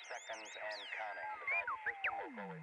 seconds and counting. The guidance system will go in.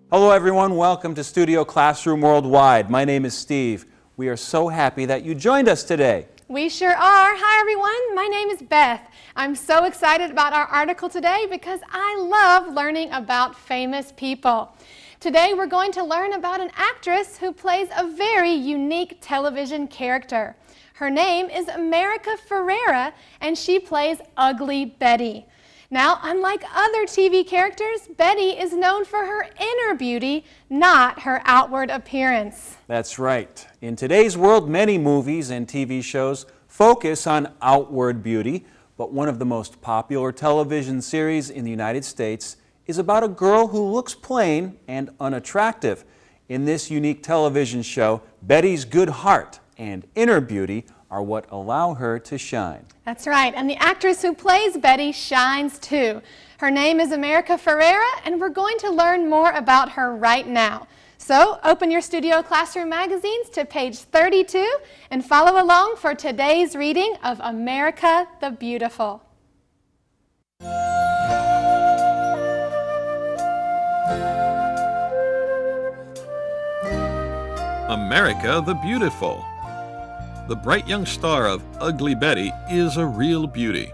Hello everyone, welcome to Studio Classroom Worldwide. My name is Steve. We are so happy that you joined us today. We sure are. Hi everyone, my name is Beth. I'm so excited about our article today because I love learning about famous people. Today we're going to learn about an actress who plays a very unique television character. Her name is America Ferrera and she plays Ugly Betty. Now, unlike other TV characters, Betty is known for her inner beauty, not her outward appearance. That's right. In today's world, many movies and TV shows focus on outward beauty, but one of the most popular television series in the United States is about a girl who looks plain and unattractive. In this unique television show, Betty's good heart and inner beauty are what allow her to shine. That's right, and the actress who plays Betty shines too. Her name is America Ferrera, and we're going to learn more about her right now. So open your Studio Classroom magazines to page 32 and follow along for today's reading of America the Beautiful. America the Beautiful. The bright young star of Ugly Betty is a real beauty.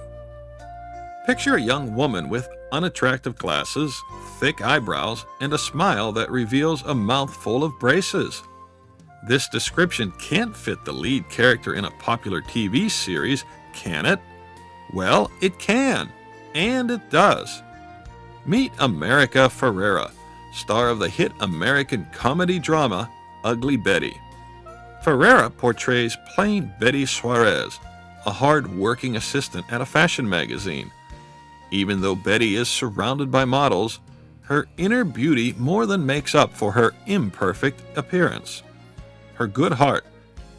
Picture a young woman with unattractive glasses, thick eyebrows, and a smile that reveals a mouth full of braces. This description can't fit the lead character in a popular TV series, can it? Well, it can, and it does. Meet America Ferrera, star of the hit American comedy drama Ugly Betty. Ferrera portrays plain Betty Suarez, a hard-working assistant at a fashion magazine. Even though Betty is surrounded by models, her inner beauty more than makes up for her imperfect appearance. Her good heart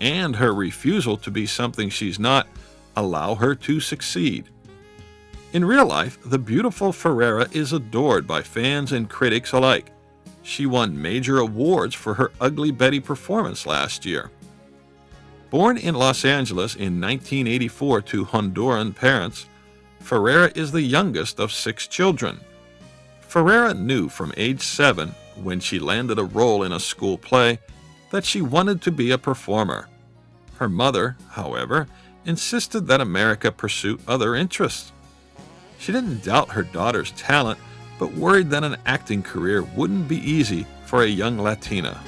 and her refusal to be something she's not allow her to succeed. In real life, the beautiful Ferrera is adored by fans and critics alike. She won major awards for her Ugly Betty performance last year. Born in Los Angeles in 1984 to Honduran parents, Ferrera is the youngest of 6 children. Ferrera knew from age 7, when she landed a role in a school play, that she wanted to be a performer. Her mother, however, insisted that America pursue other interests. She didn't doubt her daughter's talent, but worried that an acting career wouldn't be easy for a young Latina.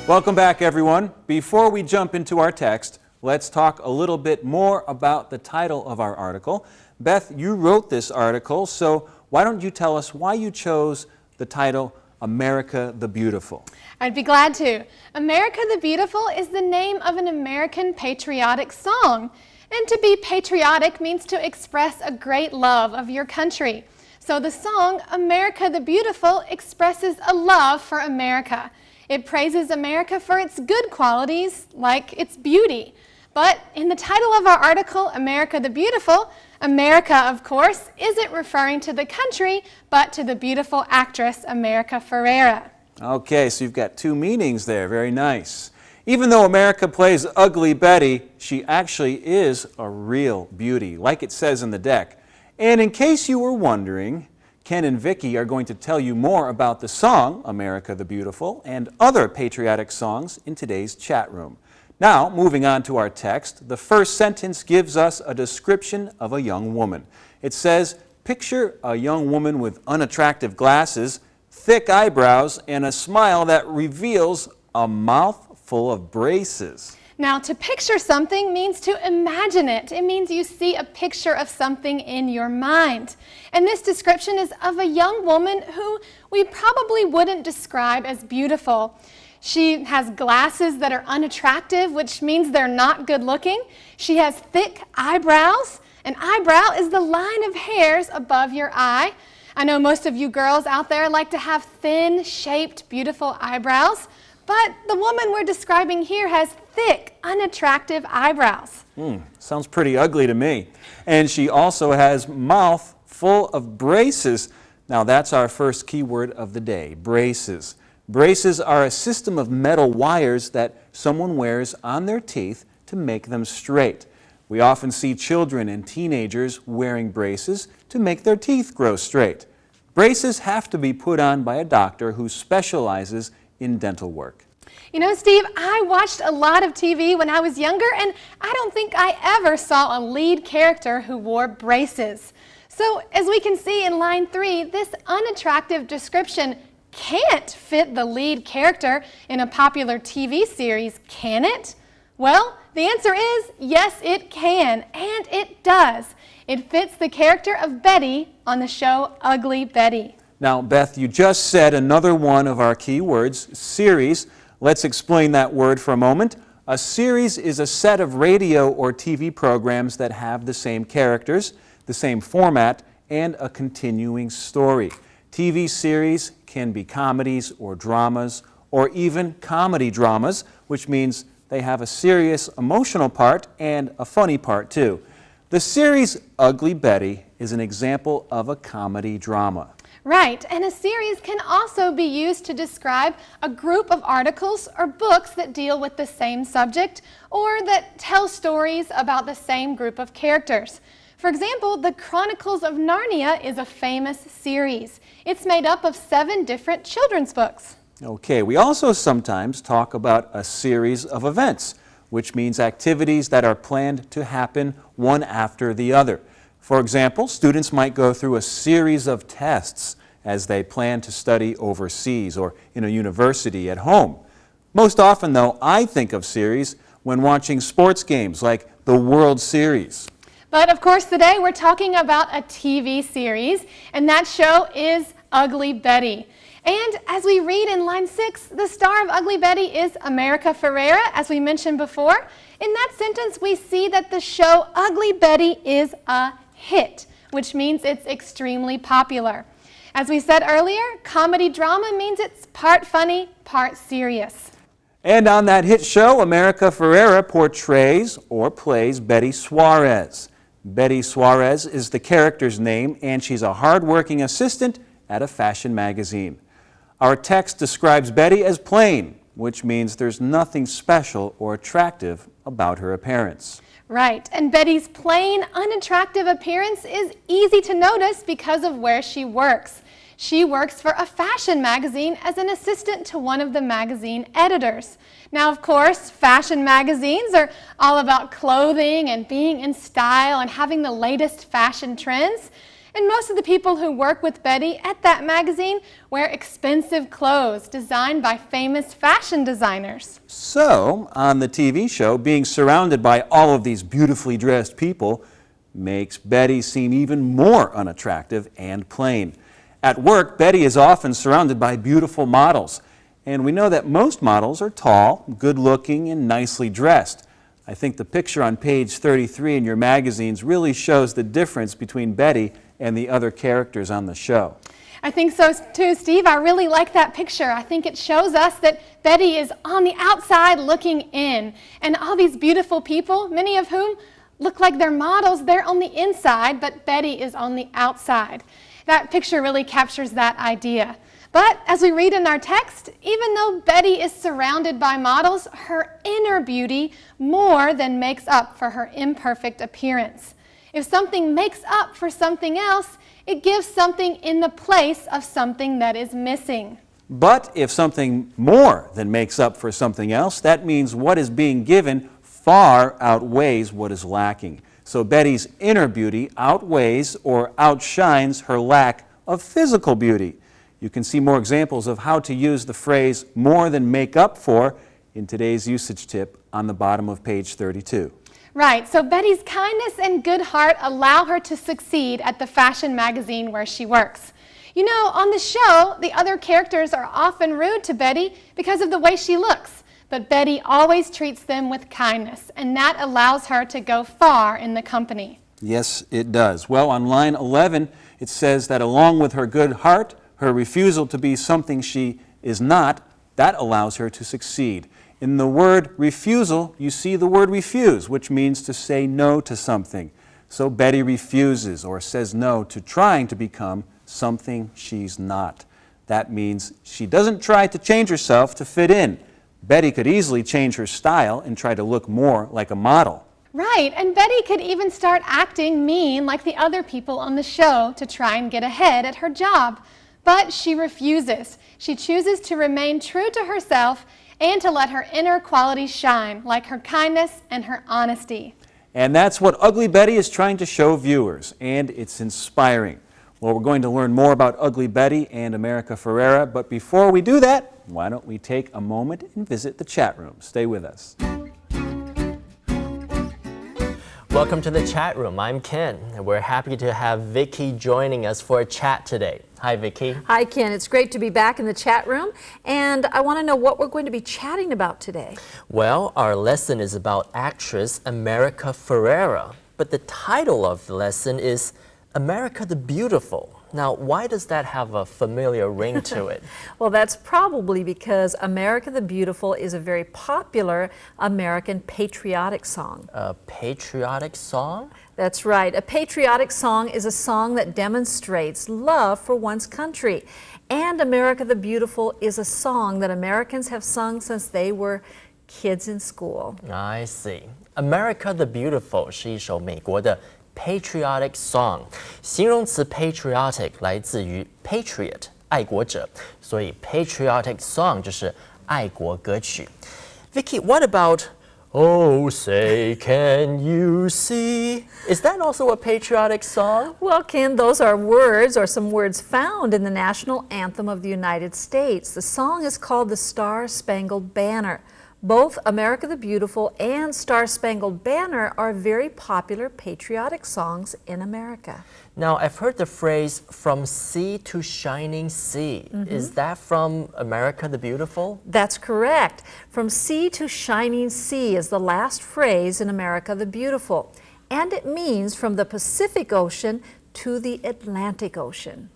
Welcome back, everyone. Before we jump into our text, let's talk a little bit more about the title of our article. Beth, you wrote this article, so why don't you tell us why you chose the title America the Beautiful? I'd be glad to. America the Beautiful is the name of an American patriotic song. And to be patriotic means to express a great love of your country. So the song America the Beautiful expresses a love for America. It praises America for its good qualities, like its beauty. But in the title of our article, America the Beautiful, America, of course, isn't referring to the country, but to the beautiful actress America Ferrera. Okay, so you've got 2 meanings there. Very nice. Even though America plays Ugly Betty, she actually is a real beauty, like it says in the deck. And in case you were wondering, Ken and Vicki are going to tell you more about the song, America the Beautiful, and other patriotic songs in today's chat room. Now, moving on to our text, the first sentence gives us a description of a young woman. It says, picture a young woman with unattractive glasses, thick eyebrows, and a smile that reveals a mouth full of braces. Now, to picture something means to imagine it. It means you see a picture of something in your mind. And this description is of a young woman who we probably wouldn't describe as beautiful. She has glasses that are unattractive, which means they're not good looking. She has thick eyebrows. An eyebrow is the line of hairs above your eye. I know most of you girls out there like to have thin, shaped, beautiful eyebrows. But the woman we're describing here has thick, unattractive eyebrows. Sounds pretty ugly to me. And she also has mouth full of braces. Now that's our first keyword of the day, braces. Braces are a system of metal wires that someone wears on their teeth to make them straight. We often see children and teenagers wearing braces to make their teeth grow straight. Braces have to be put on by a doctor who specializes in dental work. You know, Steve, I watched a lot of TV when I was younger, and I don't think I ever saw a lead character who wore braces. So, as we can see in line 3, this unattractive description can't fit the lead character in a popular TV series, can it? Well, the answer is yes, it can, and it does. It fits the character of Betty on the show Ugly Betty. Now, Beth, you just said another one of our key words, series. Let's explain that word for a moment. A series is a set of radio or TV programs that have the same characters, the same format, and a continuing story. TV series can be comedies or dramas, or even comedy dramas, which means they have a serious emotional part and a funny part too. The series Ugly Betty is an example of a comedy drama. Right, and a series can also be used to describe a group of articles or books that deal with the same subject or that tell stories about the same group of characters. For example, the Chronicles of Narnia is a famous series. It's made up of 7 different children's books. Okay, we also sometimes talk about a series of events, which means activities that are planned to happen one after the other. For example, students might go through a series of tests as they plan to study overseas or in a university at home. Most often, though, I think of series when watching sports games like the World Series. But of course, today we're talking about a TV series, and that show is Ugly Betty. And as we read in line 6, the star of Ugly Betty is America Ferrera, as we mentioned before. In that sentence, we see that the show Ugly Betty is a hit, which means it's extremely popular. As we said earlier, comedy drama means it's part funny, part serious. And on that hit show, America Ferrera portrays or plays Betty Suarez. Betty Suarez is the character's name, and she's a hard-working assistant at a fashion magazine. Our text describes Betty as plain, which means there's nothing special or attractive about her appearance. Right, and Betty's plain, unattractive appearance is easy to notice because of where she works. She works for a fashion magazine as an assistant to one of the magazine editors. Now, of course, fashion magazines are all about clothing and being in style and having the latest fashion trends. And most of the people who work with Betty at that magazine wear expensive clothes designed by famous fashion designers. So, on the TV show, being surrounded by all of these beautifully dressed people makes Betty seem even more unattractive and plain. At work, Betty is often surrounded by beautiful models, and we know that most models are tall, good-looking, and nicely dressed. I think the picture on page 33 in your magazines really shows the difference between Betty and the other characters on the show. I think so too, Steve. I really like that picture. I think it shows us that Betty is on the outside looking in, and all these beautiful people, many of whom look like they're models, they're on the inside, but Betty is on the outside. That picture really captures that idea. But as we read in our text, even though Betty is surrounded by models, her inner beauty more than makes up for her imperfect appearance. If something makes up for something else, it gives something in the place of something that is missing. But if something more than makes up for something else, that means what is being given far outweighs what is lacking. So Betty's inner beauty outweighs or outshines her lack of physical beauty. You can see more examples of how to use the phrase more than make up for in today's usage tip on the bottom of page 32. Right, so Betty's kindness and good heart allow her to succeed at the fashion magazine where she works. You know, on the show, the other characters are often rude to Betty because of the way she looks, but Betty always treats them with kindness, and that allows her to go far in the company. Yes, it does. Well, on line 11, it says that along with her good heart, her refusal to be something she is not, that allows her to succeed. In the word refusal, you see the word refuse, which means to say no to something. So Betty refuses or says no to trying to become something she's not. That means she doesn't try to change herself to fit in. Betty could easily change her style and try to look more like a model. Right, and Betty could even start acting mean like the other people on the show to try and get ahead at her job. But she refuses. She chooses to remain true to herself and to let her inner qualities shine, like her kindness and her honesty. And that's what Ugly Betty is trying to show viewers, and it's inspiring. Well, we're going to learn more about Ugly Betty and America Ferrera, but before we do that, why don't we take a moment and visit the chat room. Stay with us. Welcome to the chat room. I'm Ken, and we're happy to have Vicky joining us for a chat today. Hi, Vicky. Hi, Ken. It's great to be back in the chat room, and I want to know what we're going to be chatting about today. Well, our lesson is about actress America Ferrera, but the title of the lesson is America the Beautiful. Now, why does that have a familiar ring to it? Well, that's probably because America the Beautiful is a very popular American patriotic song. A patriotic song? That's right. A patriotic song is a song that demonstrates love for one's country. And America the Beautiful is a song that Americans have sung since they were kids in school. I see. America the Beautiful 是一首美国的 patriotic song， 形容词 patriotic 来自于 patriot 爱国者，所以 patriotic song 就是爱国歌曲。Vicky, what about Oh, say, can you see? Is that also a patriotic song? Well, Ken, those are words or some words found in the national anthem of the United States. The song is called the Star-Spangled Banner. Both America the Beautiful and Star-Spangled Banner are very popular patriotic songs in America. Now, I've heard the phrase from sea to shining sea. Is that from America the Beautiful? That's correct. From sea to shining sea is the last phrase in America the Beautiful. And it means from the Pacific Ocean to the Atlantic Ocean.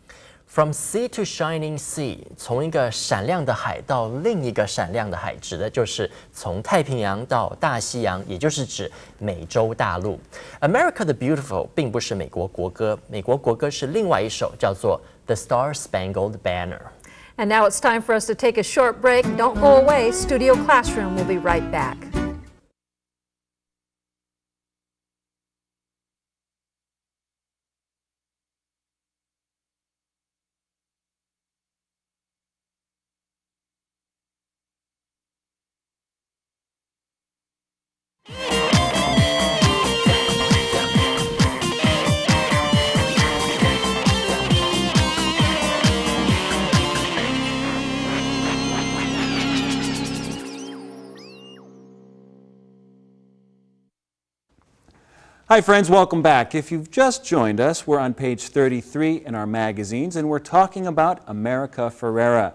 From sea to shining sea， 从一个闪亮的海到另一个闪亮的海，指的就是从太平洋到大西洋，也就是指美洲大陆。America the Beautiful 并不是美国国歌，美国国歌是另外一首，叫做 The Star-Spangled Banner。 And now it's time for us to take a short break. Don't go away. Studio Classroom will be right back. Hi friends, welcome back. If you've just joined us, we're on page 33 in our magazines and we're talking about America Ferrera.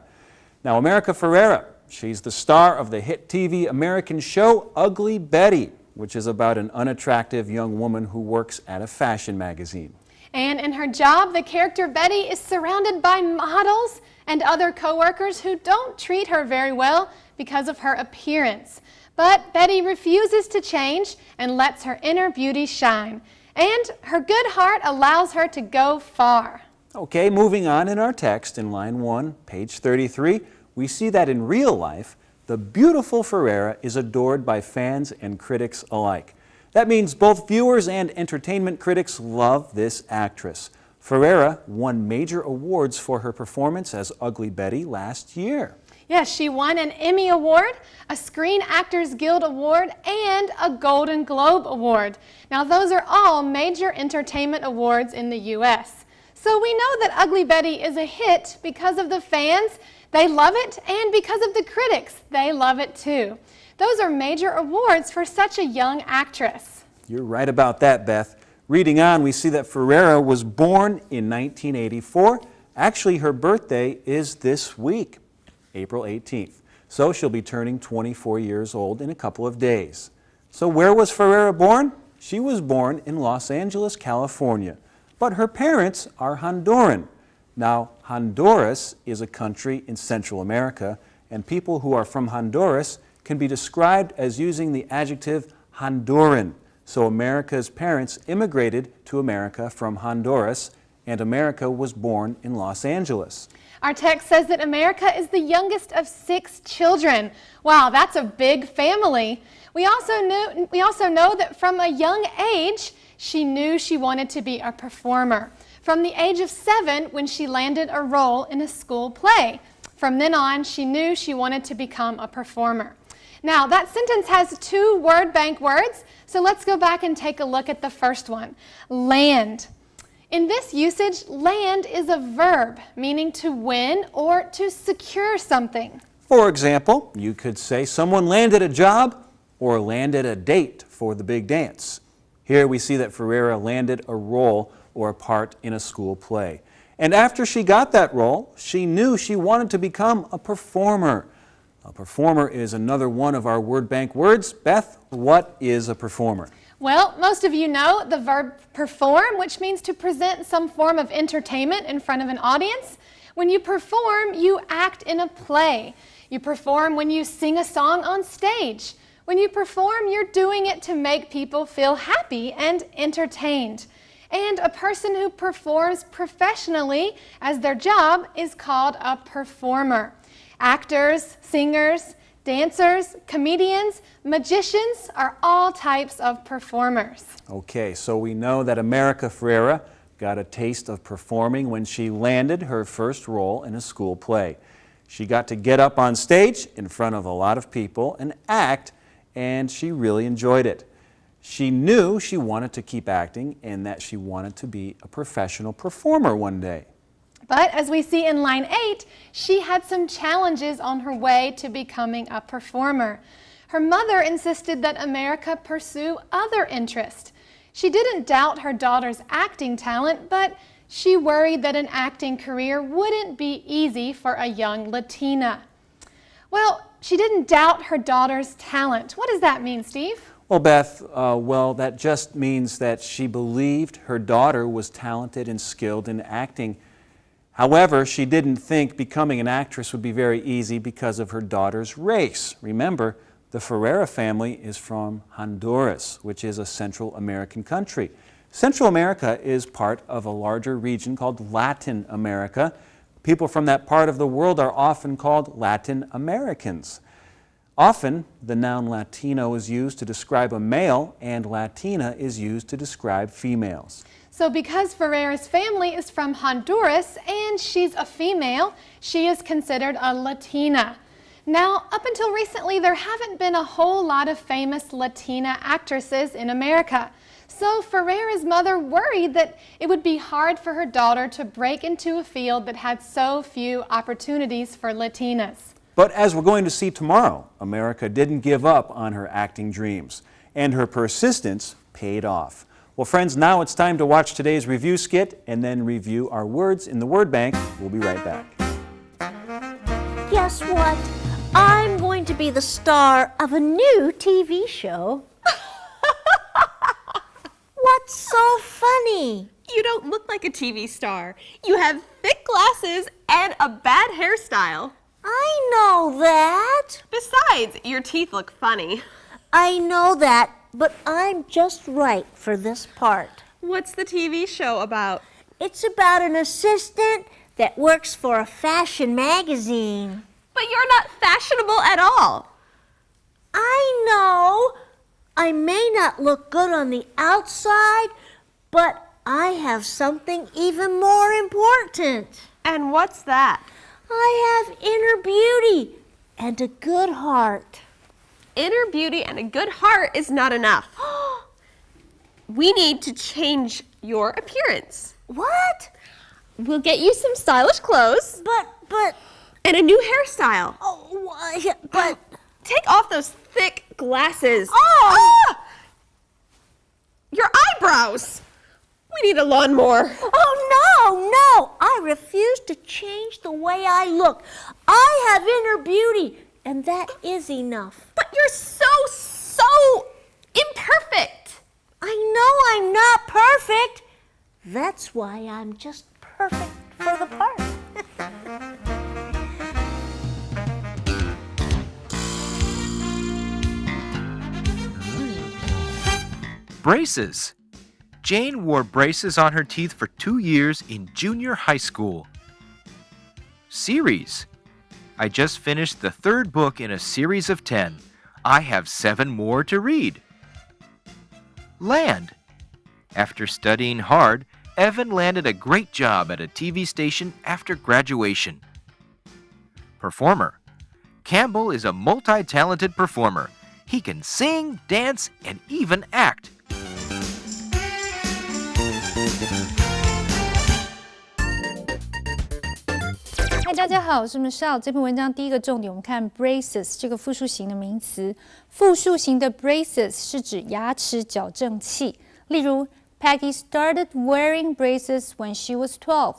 Now America Ferrera, she's the star of the hit TV American show Ugly Betty, which is about an unattractive young woman who works at a fashion magazine. And in her job, the character Betty is surrounded by models and other co-workers who don't treat her very well because of her appearance. But Betty refuses to change and lets her inner beauty shine. And her good heart allows her to go far. Okay, moving on in our text in line 1, page 33, we see that in real life, the beautiful Ferrera is adored by fans and critics alike. That means both viewers and entertainment critics love this actress. Ferrera won major awards for her performance as Ugly Betty last year. Yes, she won an Emmy Award, a Screen Actors Guild Award, and a Golden Globe Award. Now, those are all major entertainment awards in the U.S. So we know that Ugly Betty is a hit because of the fans. They love it, and because of the critics, they love it too. Those are major awards for such a young actress. You're right about that, Beth. Reading on, we see that Ferrera was born in 1984. Actually, her birthday is this week, April 18th. So she'll be turning 24 years old in a couple of days. So where was Ferrera born? She was born in Los Angeles, California. But her parents are Honduran. Now, Honduras is a country in Central America, and people who are from Honduras can be described as using the adjective Honduran. So America's parents immigrated to America from Honduras, and America was born in Los Angeles. Our text says that America is the youngest of 6 children. Wow, that's a big family. We also know that from a young age, she knew she wanted to be a performer. From the age of 7, when she landed a role in a school play. From then on, she knew she wanted to become a performer. Now, that sentence has 2 word bank words, so let's go back and take a look at the first one, land. In this usage, land is a verb, meaning to win or to secure something. For example, you could say someone landed a job or landed a date for the big dance. Here we see that Ferrera landed a role or a part in a school play. And after she got that role, she knew she wanted to become a performer. A performer is another one of our word bank words. Beth, what is a performer? Well, most of you know the verb perform, which means to present some form of entertainment in front of an audience. When you perform, you act in a play. You perform when you sing a song on stage. When you perform, you're doing it to make people feel happy and entertained. And a person who performs professionally as their job is called a performer. Actors, singers, dancers, comedians, magicians are all types of performers. Okay, so we know that America Ferrera got a taste of performing when she landed her first role in a school play. She got to get up on stage in front of a lot of people and act, and she really enjoyed it. She knew she wanted to keep acting and that she wanted to be a professional performer one day. But as we see in line 8, she had some challenges on her way to becoming a performer. Her mother insisted that America pursue other interests. She didn't doubt her daughter's acting talent, but she worried that an acting career wouldn't be easy for a young Latina. Well, she didn't doubt her daughter's talent. What does that mean, Steve? Well, Beth, that just means that she believed her daughter was talented and skilled in acting. However, she didn't think becoming an actress would be very easy because of her daughter's race. Remember, the Ferrera family is from Honduras, which is a Central American country. Central America is part of a larger region called Latin America. People from that part of the world are often called Latin Americans. Often, the noun Latino is used to describe a male, and Latina is used to describe females. So because Ferrera's family is from Honduras and she's a female, she is considered a Latina. Now, up until recently, there haven't been a whole lot of famous Latina actresses in America. So Ferrera's mother worried that it would be hard for her daughter to break into a field that had so few opportunities for Latinas. But as we're going to see tomorrow, America didn't give up on her acting dreams, and her persistence paid off. Well, friends, now it's time to watch today's review skit and then review our words in the word bank. We'll be right back. Guess what? I'm going to be the star of a new TV show. What's so funny? You don't look like a TV star. You have thick glasses and a bad hairstyle. I know that. Besides, your teeth look funny. I know that, but I'm just right for this part. What's the TV show about? It's about an assistant that works for a fashion magazine. But you're not fashionable at all. I know. I may not look good on the outside, but I have something even more important. And what's that? I have inner beauty and a good heart. Inner beauty and a good heart is not enough. We need to change your appearance. What? We'll get you some stylish clothes. But And a new hairstyle. Oh, but... Take off those thick glasses. Oh! Ah! Your eyebrows. We need a lawnmower. Oh, no. I refuse to change the way I look. I have inner beauty, and that is enough. But you're so imperfect. I know I'm not perfect. That's why I'm just perfect for the part. Braces. Jane wore braces on her teeth for 2 years in junior high school. Series. I just finished the 3rd book in a series of 10. I have 7 more to read. Land. After studying hard, Evan landed a great job at a TV station after graduation. Performer. Campbell is a multi-talented performer. He can sing, dance, and even act. 嗨，大家好，我是 Michelle。这篇文章第一个重点，我们看 braces 这个复数型的名词。复数型的 braces 是指牙齿矫正器。例如 ，Peggy started wearing braces when she was 12.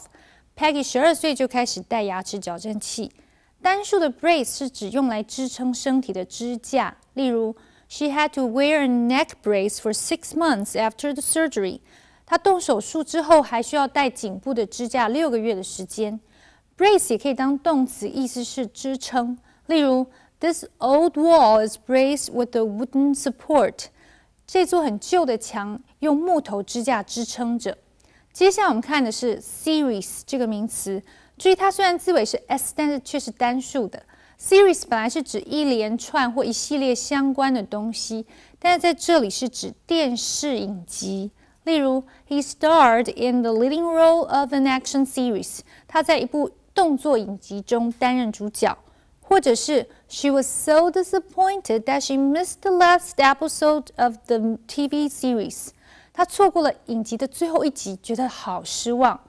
Peggy 12岁就开始戴牙齿矫正器。单数的 brace 是指用来支撑身体的支架。例如 ，She had to wear a neck brace for 6 months after the surgery. 她动手术之后还需要戴颈部的支架6个月的时间。Brace 也可以当动词，意思是支撑。例如 ，This old wall is braced with a wooden support. 这座很旧的墙用木头支架支撑着。接下来我们看的是 series 这个名词，注意它虽然字尾是 s， 但是却是单数的。Series 本来是指一连串或一系列相关的东西，但是在这里是指电视影集。例如 ，He starred in the leading role of an action series. 他在一部动作影集中担任主角，或者是 She was so disappointed that she missed the last episode of the TV series. 她错过了影集的最后一集，觉得好失望。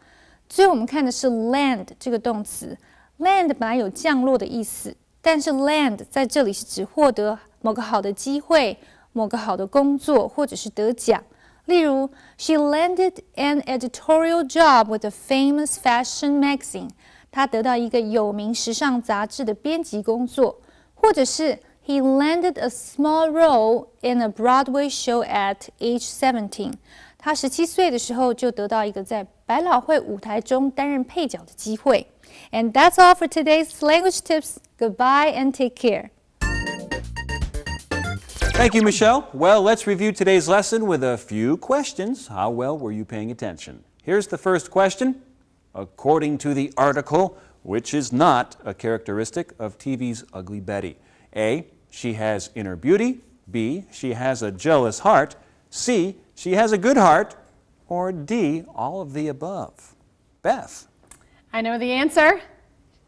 最后我们看的是 land 这个动词 ，land 本来有降落的意思，但是 land 在这里是指获得某个好的机会、某个好的工作，或者是得奖。例如 ，She landed an editorial job with a famous fashion magazine. 他得到一个有名时尚杂志的编辑工作，或者是 He landed a small role in a Broadway show at age 17. 他17岁的时候就得到一个在百老汇舞台中担任配角的机会。And that's all for today's language tips. Goodbye and take care. Thank you, Michelle. Well, let's review today's lesson with a few questions. How well were you paying attention? Here's the first question. According to the article, which is not a characteristic of TV's Ugly Betty? A, she has inner beauty. B, she has a jealous heart. C, she has a good heart. Or D, all of the above? Beth. I know the answer.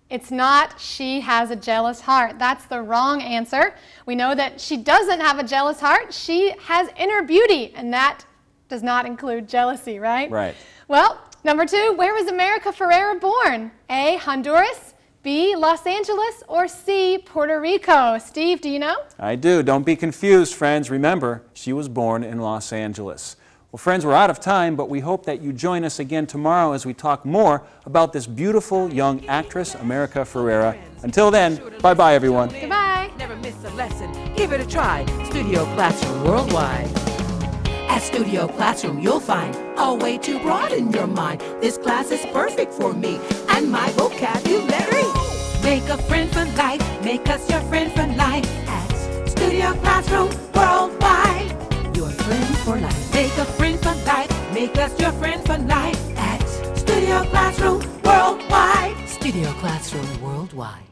It's not she has a jealous heart. That's the wrong answer. We know that she doesn't have a jealous heart. She has inner beauty, and that does not include jealousy, right? Right. Well, number 2, where was America Ferrera born? A, Honduras, B, Los Angeles, or C, Puerto Rico? Steve, do you know? I do. Don't be confused, friends. Remember, she was born in Los Angeles. Well, friends, we're out of time, but we hope that you join us again tomorrow as we talk more about this beautiful young actress, America Ferrera. Until then, bye-bye, everyone. Goodbye. Never miss a lesson. Give it a try. Studio Classroom Worldwide. At Studio Classroom, you'll find a way to broaden your mind. This class is perfect for me and my vocabulary. Make a friend for life. Make us your friend for life. At Studio Classroom Worldwide. Your friend for life. Make a friend for life. Make us your friend for life. At Studio Classroom Worldwide. Studio Classroom Worldwide.